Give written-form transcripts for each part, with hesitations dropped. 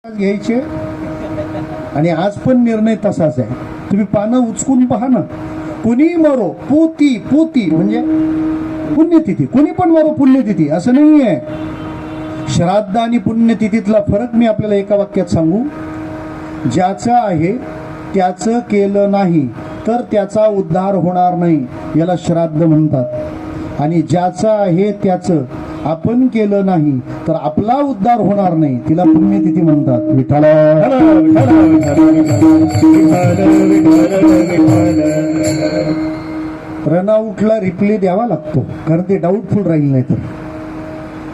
घ्यायचे आणि आज पण निर्णय तसाच आहे. तुम्ही पानं उचकून पहा ना. कुणी मरो, पोती पोती म्हणजे पुण्यतिथी, कुणी पण मरो पुण्यतिथी असं नाही आहे. श्राद्ध आणि पुण्यतिथीतला फरक मी आपल्याला एका वाक्यात सांगू. ज्याचं आहे त्याचं केलं नाही तर त्याचा उद्धार होणार नाही, याला श्राद्ध म्हणतात. आणि ज्याचं आहे त्याचं आपण केलं नाही तर आपला उद्धार होणार नाही, तिला पुण्यतिथी म्हणतात. विठ्ठल रनआउटला रिप्ले द्यावा लागतो, कारण ते डाऊटफुल राहील. नाही तर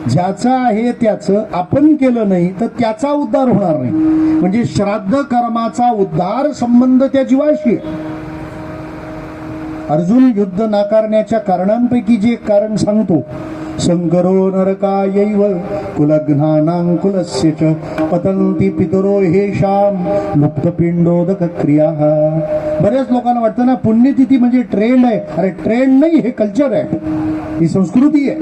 ज्याचं आहे त्याचं आपण केलं नाही तर त्याचा उद्धार होणार नाही. म्हणजे श्राद्ध कर्माचा उद्धार संबंध त्या जीवाशी आहे. अर्जुन युद्ध नाकारण्याच्या कारणांपैकी जे कारण सांगतो, शंकरो नरकायैव कुलघ्नानां कुलस्य च पतन्ति पितरो हेषां मुक्तपिंडोदक क्रिया. बऱ्याच लोकांना वाटतं ना पुण्यतिथी म्हणजे ट्रेंड आहे. अरे ट्रेंड नाही, हे कल्चर आहे, ही संस्कृती आहे.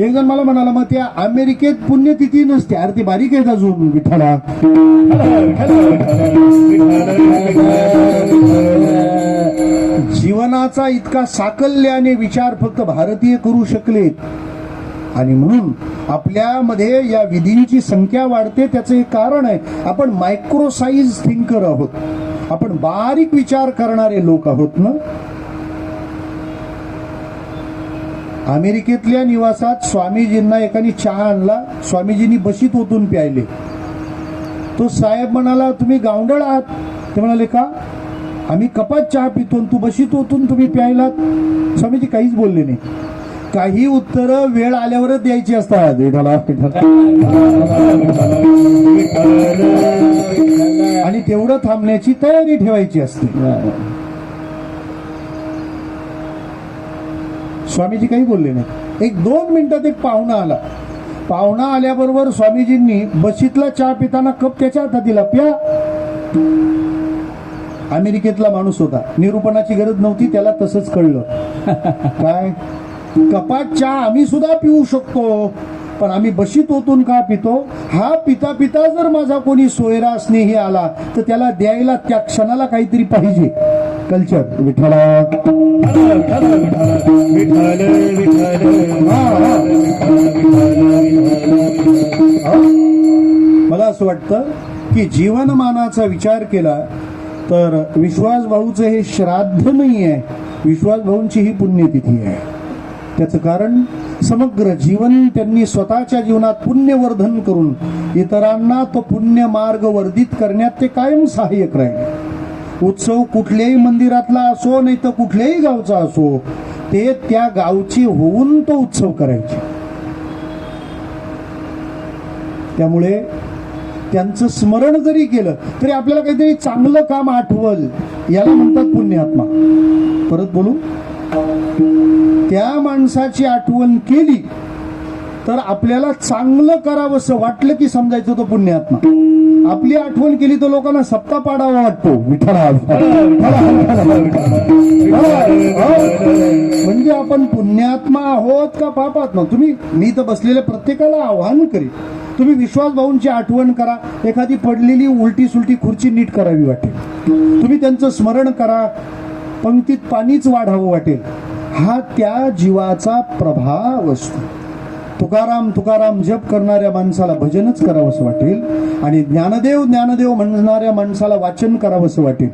एक जण मला म्हणाला, मग त्या अमेरिकेत पुण्यतिथी नसते. अरे ती बारीक आहेत अजून. विठ्ठला जीवनाचा इतका साकल्याने विचार फक्त भारतीय करू शकलेत. आणि म्हणून आपल्यामध्ये या विधींची संख्या वाढते. त्याचं एक कारण आहे, आपण मायक्रो साईज थिंकर आहोत. आपण बारीक विचार करणारे लोक आहोत ना. अमेरिकेतल्या निवासात स्वामीजींना एकाने चहा आणला. स्वामीजींनी बशीत ओतून प्यायले. तो साहेब म्हणाला, तुम्ही गावंढळ आहात. ते म्हणाले, का? आम्ही कपात चहा पितो, तू बशीत ओतून तुम्ही प्यायलात. स्वामीजी काहीच बोलले नाही. काही उत्तर वेळ आल्यावरच द्यायची असतात. आणि तेवढं थांबण्याची तयारी ठेवायची असते. स्वामीजी काही बोलले नाही. 1-2 मिनिटात एक पाहुणा आला. पाहुणा आल्याबरोबर स्वामीजींनी बशीतला चहा पिताना कप त्याच्या हातात दिला, प्या. अमेरिकेतला माणूस होता, निरूपणाची गरज नव्हती, त्याला तसंच कळलं. काय कपात चहा आम्ही सुद्धा पिऊ शकतो, पण आम्ही बशीत ओतून का पितो? हा पिता पिता जर माझा कोणी सोयरा स्नेही आला तर त्याला द्यायला त्या क्षणाला काहीतरी पाहिजे. कल्चर. विठ्ठला मला असं वाटतं की जीवनमानाचा विचार केला तर विश्वास भाऊचं हे श्राद्ध नाही आहे, विश्वास भाऊंची ही पुण्यतिथी आहे. त्याचं कारण समग्र जीवन त्यांनी स्वतःच्या जीवनात पुण्यवर्धन करून इतरांना तो पुण्य मार्ग वर्धित करण्यात ते कायम सहाय्यक राहिले. उत्सव कुठल्याही मंदिरातला असो नाही तर कुठल्याही गावचा असो, ते त्या गावची होऊन तो उत्सव करायचे. त्यामुळे त्यांचं स्मरण जरी केलं तरी आपल्याला काहीतरी चांगलं काम आठवल, याला म्हणतात पुण्यात्मा. परत बोलू, त्या माणसाची आठवण केली तर आपल्याला चांगलं करावंसं वाटलं की समजायचं तो पुण्यात्मा. आपली आठवण केली तर लोकांना सप्ता पाडावा वाटतो. विठ्ठला म्हणजे आपण पुण्यात्मा आहोत का पापात्मा? तुम्ही, मी तर बसलेल्या प्रत्येकाला आव्हान करीन, तुम्ही विश्वास भाऊंची आठवण करा. एखादी पडलेली उलटी सुलटी खुर्ची नीट करावी वाटेल, तुम्ही त्यांचं स्मरण करा, पंक्तीत पाणीच वाढावं वाटेल. हा त्या जीवाचा प्रभाव असतो. तुकाराम तुकाराम जप करणाऱ्या माणसाला भजनच करावंसं वाटेल, आणि ज्ञानदेव ज्ञानदेव म्हणणाऱ्या माणसाला वाचन करावंसं वाटेल.